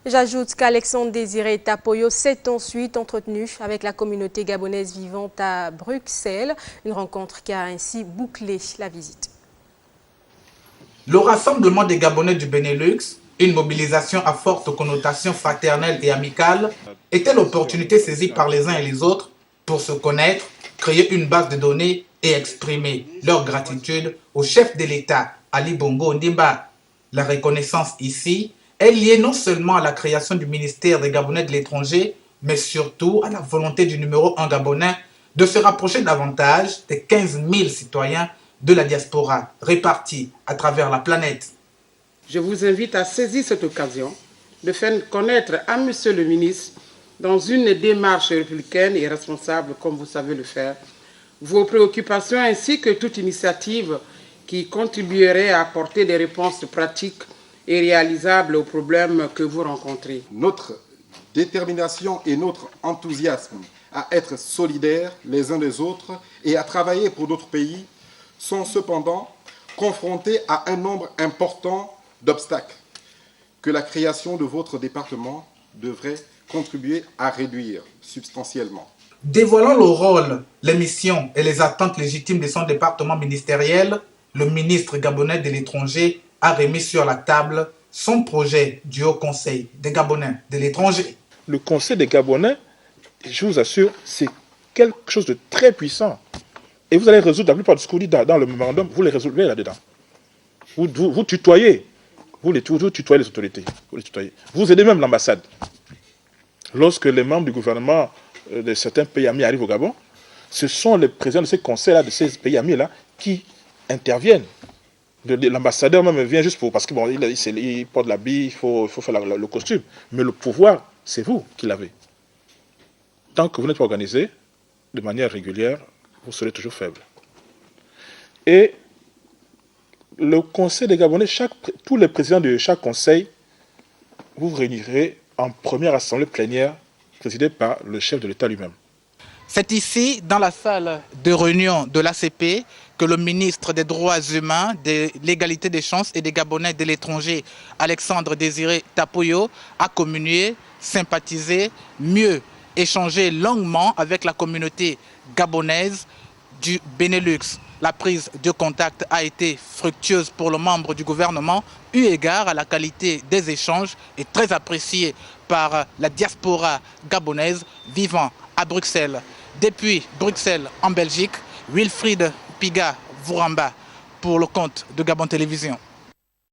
J'ajoute qu'Alexandre Désiré Tapoyo s'est ensuite entretenu avec la communauté gabonaise vivante à Bruxelles, une rencontre qui a ainsi bouclé la visite. Le rassemblement des Gabonais du Benelux, une mobilisation à forte connotation fraternelle et amicale, était l'opportunité saisie par les uns et les autres pour se connaître, créer une base de données et exprimer leur gratitude au chef de l'État, Ali Bongo Ondimba. La reconnaissance ici est liée non seulement à la création du ministère des Gabonais de l'étranger, mais surtout à la volonté du numéro 1 gabonais de se rapprocher davantage des 15 000 citoyens de la diaspora répartis à travers la planète. Je vous invite à saisir cette occasion de faire connaître à Monsieur le ministre, dans une démarche républicaine et responsable comme vous savez le faire, vos préoccupations ainsi que toute initiative qui contribuerait à apporter des réponses pratiques et réalisables aux problèmes que vous rencontrez. Notre détermination et notre enthousiasme à être solidaires les uns des autres et à travailler pour d'autres pays sont cependant confrontés à un nombre important d'obstacles que la création de votre département devrait contribuer à réduire substantiellement. Dévoilant le rôle, les missions et les attentes légitimes de son département ministériel, le ministre gabonais de l'étranger a remis sur la table son projet du Haut Conseil des Gabonais de l'étranger. Le Conseil des Gabonais, je vous assure, c'est quelque chose de très puissant. Et vous allez résoudre la plupart de ce que vous dites dans le mémorandum, vous les résolvez là-dedans. Vous tutoyez. Vous tutoyez les autorités. Vous aidez même l'ambassade. Lorsque les membres du gouvernement de certains pays amis arrivent au Gabon, ce sont les présidents de ces conseils-là, de ces pays amis-là, qui interviennent. L'ambassadeur même vient juste parce qu'il porte l'habit, il faut faire le costume. Mais le pouvoir, c'est vous qui l'avez. Tant que vous n'êtes pas organisé de manière régulière, vous serez toujours faible. Et le Conseil des Gabonais, tous les présidents de chaque conseil, vous vous réunirez en première assemblée plénière présidée par le chef de l'État lui-même. C'est ici, dans la salle de réunion de l'ACP, que le ministre des Droits humains, de l'égalité des chances et des Gabonais de l'étranger, Alexandre Désiré Tapoyo, a communié, sympathisé, mieux échangé longuement avec la communauté gabonaise du Benelux. La prise de contact a été fructueuse pour le membre du gouvernement, eu égard à la qualité des échanges et très appréciée par la diaspora gabonaise vivant à Bruxelles. Depuis Bruxelles en Belgique, Wilfried Piga Vouramba pour le compte de Gabon Télévision.